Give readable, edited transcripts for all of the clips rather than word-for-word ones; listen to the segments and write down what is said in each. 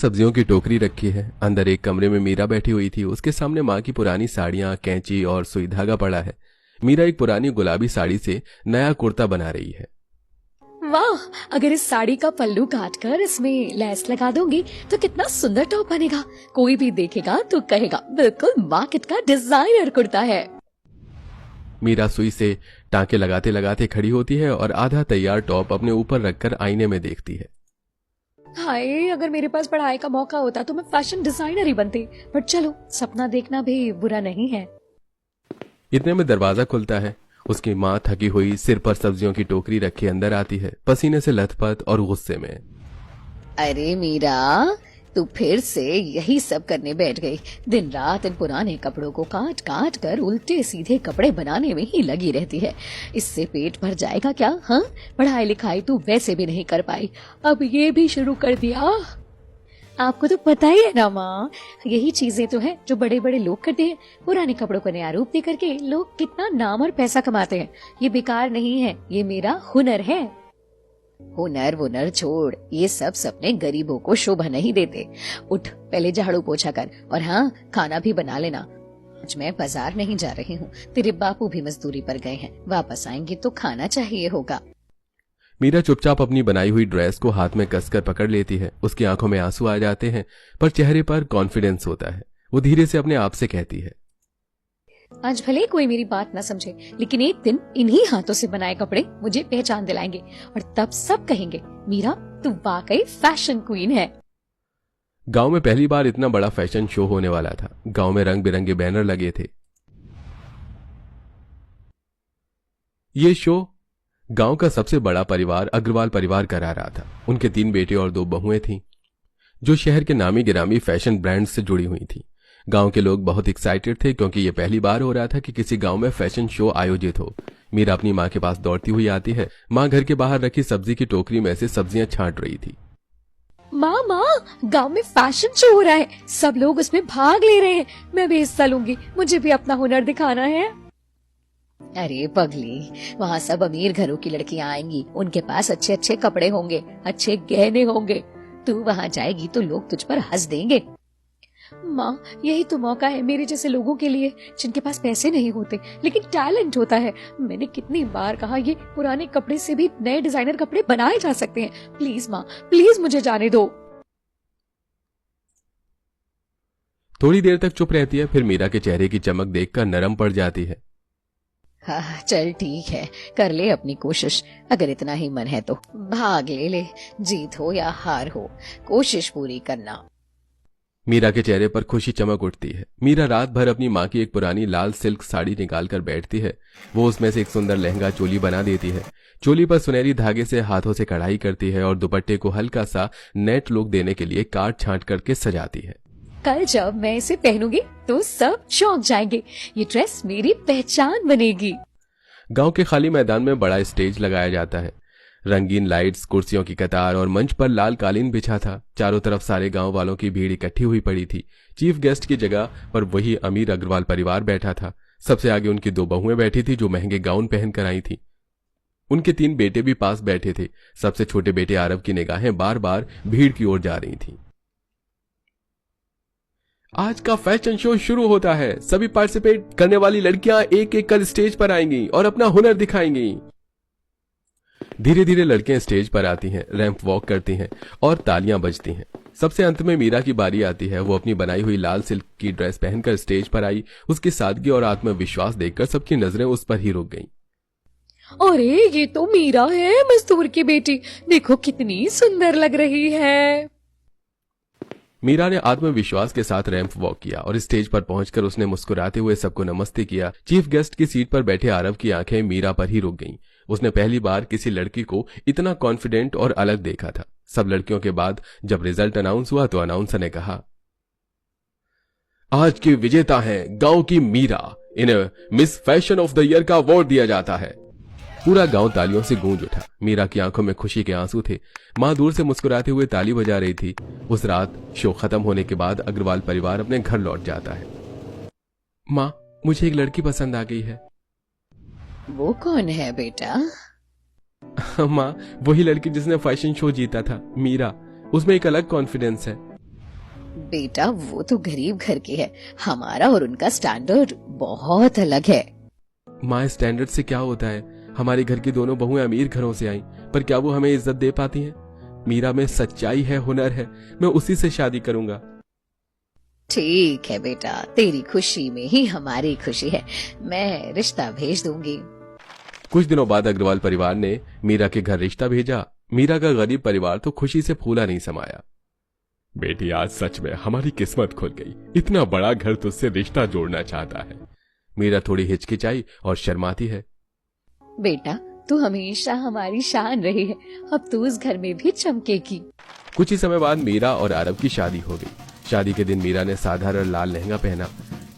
सब्जियों की टोकरी रखी है। अंदर एक कमरे में मीरा बैठी हुई थी। उसके सामने माँ की पुरानी साड़ियाँ, कैंची और सुई धागा पड़ा है। मीरा एक पुरानी गुलाबी साड़ी से नया कुर्ता बना रही है। वाह, अगर इस साड़ी का पल्लू काटकर इसमें लेस लगा दूंगी तो कितना सुंदर टॉप बनेगा। कोई भी देखेगा तो कहेगा बिल्कुल मार्केट का डिजाइनर कुर्ता है। मीरा सुई से टांके लगाते लगाते खड़ी होती है और आधा तैयार टॉप अपने ऊपर रखकर आईने में देखती है। हाय, अगर मेरे पास पढ़ाई का मौका होता तो मैं फैशन डिजाइनर ही बनती। पर चलो, सपना देखना भी बुरा नहीं है। इतने में दरवाजा खुलता है। उसकी माँ थकी हुई सिर पर सब्जियों की टोकरी रखे अंदर आती है, पसीने से लथपथ और गुस्से में। अरे मीरा, तू फिर से यही सब करने बैठ गई। दिन रात इन पुराने कपड़ों को काट काट कर उल्टे सीधे कपड़े बनाने में ही लगी रहती है। इससे पेट भर जाएगा क्या? हाँ, पढ़ाई लिखाई तू वैसे भी नहीं कर पाई, अब ये भी शुरू कर दिया। आपको तो पता ही है ना माँ, यही चीजें तो हैं जो बड़े बड़े लोग करते हैं। पुराने कपड़ों को नया रूप दे करके लोग कितना नाम और पैसा कमाते हैं। ये बेकार नहीं है, ये मेरा हुनर है। हुनर वुनर छोड़, ये सब सपने गरीबों को शोभा नहीं देते। उठ, पहले झाड़ू पोछा कर, और हाँ, खाना भी बना लेना। आज मैं बाजार नहीं जा रही हूँ, तेरे बापू भी मजदूरी पर गए हैं, वापस आएंगे तो खाना चाहिए होगा। मीरा चुपचाप अपनी बनाई हुई ड्रेस को हाथ में कसकर पकड़ लेती है। उसकी आंखों में आंसू आ जाते हैं, पर चेहरे पर कॉन्फिडेंस होता है। वो धीरे से अपने आप से कहती है, आज भले कोई मेरी बात ना समझे, लेकिन एक दिन इन्हीं हाथों से बनाए कपड़े मुझे पहचान दिलाएंगे, और तब सब कहेंगे मीरा तू वाकई फैशन क्वीन है। गांव में पहली बार इतना बड़ा फैशन शो होने वाला था। गांव में रंग बिरंगे बैनर लगे थे। ये शो गांव का सबसे बड़ा परिवार अग्रवाल परिवार करा रहा था। उनके 3 बेटे और 2 बहुएं थीं, जो शहर के नामी गिरामी फैशन ब्रांड से जुड़ी हुई थीं। गांव के लोग बहुत एक्साइटेड थे, क्योंकि ये पहली बार हो रहा था कि किसी गांव में फैशन शो आयोजित हो। मीरा अपनी माँ के पास दौड़ती हुई आती है। माँ घर के बाहर रखी सब्जी की टोकरी में से सब्जियां छांट रही थी। माँ माँ, गांव में फैशन शो हो रहा है, सब लोग उसमें भाग ले रहे हैं। मैं भी हिस्सा लूंगी, मुझे भी अपना हुनर दिखाना है। अरे पगली, वहाँ सब अमीर घरों की लड़कियां आएंगी, उनके पास अच्छे अच्छे कपड़े होंगे, अच्छे गहने होंगे। तू वहाँ जाएगी तो लोग तुझ पर हंस देंगे। माँ, यही तो मौका है मेरे जैसे लोगों के लिए, जिनके पास पैसे नहीं होते लेकिन टैलेंट होता है। मैंने कितनी बार कहा, ये पुराने कपड़े से भी नए डिजाइनर कपड़े बनाए जा सकते हैं। प्लीज माँ, प्लीज मुझे जाने दो। थोड़ी देर तक चुप रहती है, फिर मीरा के चेहरे की चमक देखकर नरम पड़ जाती है। हाँ चल ठीक है, कर ले अपनी कोशिश। अगर इतना ही मन है तो भाग ले, जीत हो या हार हो, कोशिश पूरी करना। मीरा के चेहरे पर खुशी चमक उठती है। मीरा रात भर अपनी माँ की एक पुरानी लाल सिल्क साड़ी निकालकर बैठती है। वो उसमें से एक सुंदर लहंगा चोली बना देती है। चोली पर सुनहरी धागे से हाथों से कढ़ाई करती है और दुपट्टे को हल्का सा नेट लुक देने के लिए काट छांट करके सजाती है। कल जब मैं इसे पहनूंगी तो सब चौंक जाएंगे। ये ड्रेस मेरी पहचान बनेगी। गांव के खाली मैदान में बड़ा स्टेज लगाया जाता है। रंगीन लाइट्स, कुर्सियों की कतार और मंच पर लाल कालीन बिछा था। चारों तरफ सारे गांव वालों की भीड़ इकट्ठी हुई पड़ी थी। चीफ गेस्ट की जगह पर वही अमीर अग्रवाल परिवार बैठा था। सबसे आगे उनकी 2 बहुएं बैठी थी, जो महंगे गाउन पहन कर आई थी। उनके 3 बेटे भी पास बैठे थे। सबसे छोटे बेटे आरव की निगाहें बार बार भीड़ की ओर जा रही थी। आज का फैशन शो शुरू होता है। सभी पार्टिसिपेट करने वाली लड़कियां एक एक कर स्टेज पर आएंगी और अपना हुनर दिखाएंगी। धीरे धीरे लड़कियां स्टेज पर आती हैं, रैंप वॉक करती हैं और तालियां बजती हैं। सबसे अंत में मीरा की बारी आती है। वो अपनी बनाई हुई लाल सिल्क की ड्रेस पहनकर स्टेज पर आई। उसकी सादगी और आत्मविश्वास देखकर सबकी नजरें उस पर ही रुक गईं। अरे ये तो मीरा है, मजदूर की बेटी। देखो कितनी सुंदर लग रही है। मीरा ने आत्मविश्वास के साथ रैंप वॉक किया और स्टेज पर पहुंचकर उसने मुस्कुराते हुए सबको नमस्ते किया। चीफ गेस्ट की सीट पर बैठे आरव की आंखें मीरा पर ही रुक गईं। उसने पहली बार किसी लड़की को इतना कॉन्फिडेंट और अलग देखा था। सब लड़कियों के बाद जब रिजल्ट अनाउंस हुआ तो अनाउंसर ने कहा, आज की विजेता हैं गांव की मीरा। इन्हें miss fashion of the year का अवार्ड दिया जाता है। पूरा गांव तालियों से गूंज उठा। मीरा की आंखों में खुशी के आंसू थे। माँ दूर से मुस्कुराते हुए ताली बजा रही थी। उस रात शो खत्म होने के बाद अग्रवाल परिवार अपने घर लौट जाता है। माँ, मुझे एक लड़की पसंद आ गई है। वो कौन है बेटा? माँ, वही लड़की जिसने फैशन शो जीता था, मीरा। उसमें एक अलग कॉन्फिडेंस है। बेटा वो तो गरीब घर के है, हमारा और उनका स्टैंडर्ड बहुत अलग है। माँ, स्टैंडर्ड से क्या होता है? हमारे घर की दोनों बहुएं अमीर घरों से आई, पर क्या वो हमें इज्जत दे पाती हैं? मीरा में सच्चाई है, हुनर है, मैं उसी से शादी करूंगा। ठीक है बेटा, तेरी खुशी में ही हमारी खुशी है, मैं रिश्ता भेज दूंगी। कुछ दिनों बाद अग्रवाल परिवार ने मीरा के घर रिश्ता भेजा। मीरा का गरीब परिवार तो खुशी से फूला नहीं समाया। बेटी, आज सच में हमारी किस्मत खुल गई, इतना बड़ा घर तुझसे रिश्ता जोड़ना चाहता है। मीरा थोड़ी हिचकिचाई और शर्माती है। बेटा तू हमेशा हमारी शान रही है, अब तू उस घर में भी चमकेगी। कुछ ही समय बाद मीरा और आरव की शादी हो गई। शादी के दिन मीरा ने साधारण लाल लहंगा पहना,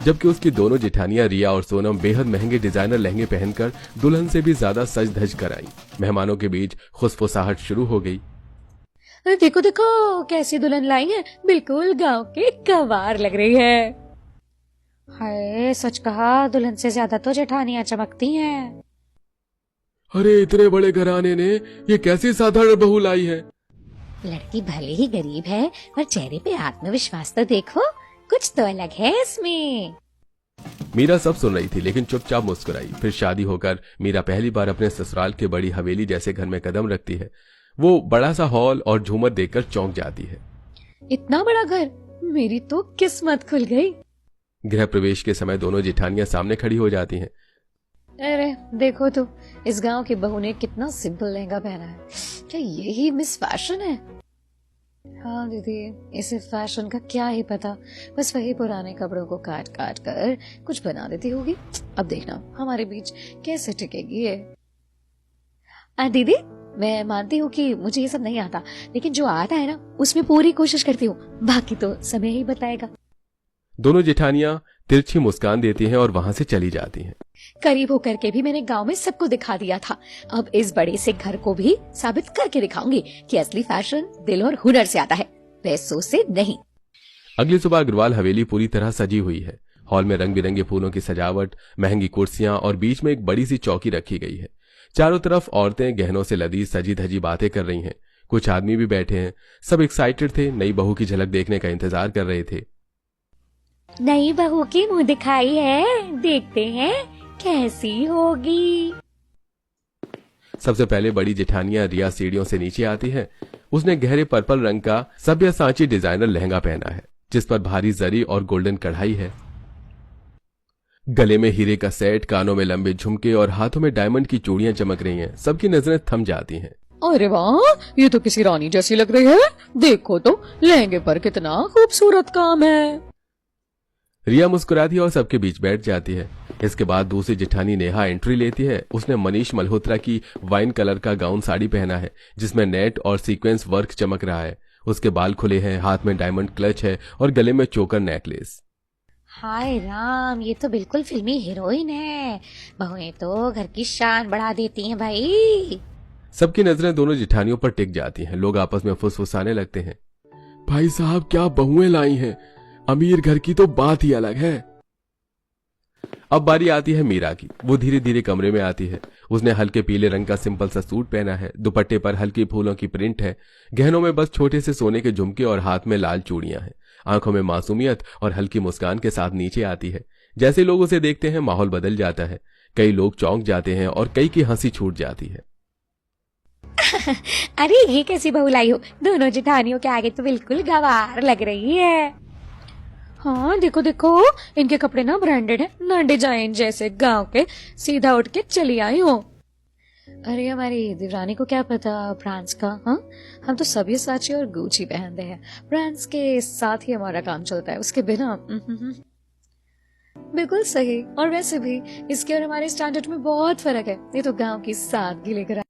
जबकि उसकी दोनों जेठानियां रिया और सोनम बेहद महंगे डिजाइनर लहंगे पहनकर दुल्हन से भी ज्यादा सज धज कर आई। मेहमानों के बीच खुसफुसाहट शुरू हो गई। देखो देखो कैसी दुल्हन लाई है, बिल्कुल गांव के गंवार लग रही है। हाय, सच कहा, दुल्हन से ज्यादा तो जेठानियां चमकती हैं। अरे, इतने बड़े घराने ने ये कैसी साधारण बहू लाई है? लड़की भले ही गरीब है, पर चेहरे पे आत्मविश्वास तो देखो, कुछ तो अलग है इसमें। मीरा सब सुन रही थी, लेकिन चुपचाप मुस्कुराई। फिर शादी होकर मीरा पहली बार अपने ससुराल के बड़ी हवेली जैसे घर में कदम रखती है। वो बड़ा सा हॉल और झूमर देखकर चौंक जाती है। इतना बड़ा घर, मेरी तो किस्मत खुल गई। गृह प्रवेश के समय दोनों जेठानियां सामने खड़ी हो जाती हैं। अरे देखो तो, इस गांव की बहू ने कितना सिंपल लहंगा पहना है। क्या यही मिस फैशन है? हाँ दीदी, इसे फैशन का क्या ही पता, बस वही पुराने कपड़ों को काट काट कर कुछ बना देती होगी। अब देखना हमारे बीच कैसे टिकेगी ये। दीदी, मैं मानती हूँ कि मुझे ये सब नहीं आता, लेकिन जो आता है ना उसमें पूरी कोशिश करती हूँ, बाकी तो समय ही बताएगा। दोनों जेठानियां तिरछी मुस्कान देती हैं और वहां से चली जाती हैं। करीब होकर के भी मैंने गांव में सबको दिखा दिया था, अब इस बड़े से घर को भी साबित करके दिखाऊंगी कि असली फैशन दिल और हुनर से आता है, पैसों से नहीं। अगली सुबह अग्रवाल हवेली पूरी तरह सजी हुई है। हॉल में रंग बिरंगे फूलों की सजावट, महंगी कुर्सियां और बीच में एक बड़ी सी चौकी रखी गई है। चारों तरफ औरतें गहनों से लदी सजी धजी बातें कर रही हैं। कुछ आदमी भी बैठे हैं। सब एक्साइटेड थे, नई बहू की झलक देखने का इंतजार कर रहे थे। नई बहू की मुंह दिखाई है, देखते हैं कैसी होगी। सबसे पहले बड़ी जेठानियां रिया सीढ़ियों से नीचे आती है। उसने गहरे पर्पल रंग का सब्यसाची डिजाइनर लहंगा पहना है, जिस पर भारी जरी और गोल्डन कढ़ाई है। गले में हीरे का सेट, कानों में लंबे झुमके और हाथों में डायमंड की चूड़ियां चमक रही हैं। सबकी नजरें थम जाती हैं। अरे वाह, ये तो किसी रानी जैसी लग रही है। देखो तो लहंगे पर कितना खूबसूरत काम है। रिया मुस्कुराती है और सबके बीच बैठ जाती है। इसके बाद दूसरी जेठानी नेहा एंट्री लेती है। उसने मनीष मल्होत्रा की वाइन कलर का गाउन साड़ी पहना है, जिसमें नेट और सीक्वेंस वर्क चमक रहा है। उसके बाल खुले हैं, हाथ में डायमंड क्लच है और गले में चोकर नेकलेस। हाय राम, ये तो बिल्कुल फिल्मी हीरोइन है। बहुएं तो घर की शान बढ़ा देती हैं भाई। सबकी नजरें दोनों जेठानियों पर टिक जाती हैं। लोग आपस में फुसफुसाने लगते हैं। भाई साहब, क्या बहुएं लाई हैं, अमीर घर की तो बात ही अलग है। अब बारी आती है मीरा की। वो धीरे धीरे कमरे में आती है। उसने हल्के पीले रंग का सिंपल सा सूट पहना है। दुपट्टे पर हल्की फूलों की प्रिंट है। गहनों में बस छोटे से सोने के झुमके और हाथ में लाल चूड़ियां हैं। आंखों में मासूमियत और हल्की मुस्कान के साथ नीचे आती है। जैसे लोग उसे देखते हैं, माहौल बदल जाता है। कई लोग चौंक जाते हैं और कई की हंसी छूट जाती है। अरे ये कैसी बहू लाई हो, दोनों जेठानियों के आगे तो बिल्कुल गंवार लग रही है। हाँ देखो देखो, इनके कपड़े ना ब्रांडेड है, ना डिजाइन जैसे गांव के। सीधा उठ के चली आई हो। अरे हमारी देवरानी को क्या पता ब्रांड्स का। हाँ, हम तो सब्यसाची और गुची पहनते हैं, ब्रांड्स के साथ ही हमारा काम चलता है, उसके बिना। बिल्कुल सही। और वैसे भी इसके और हमारे स्टैंडर्ड में बहुत फर्क है। ये तो गांव की सादगी लेकर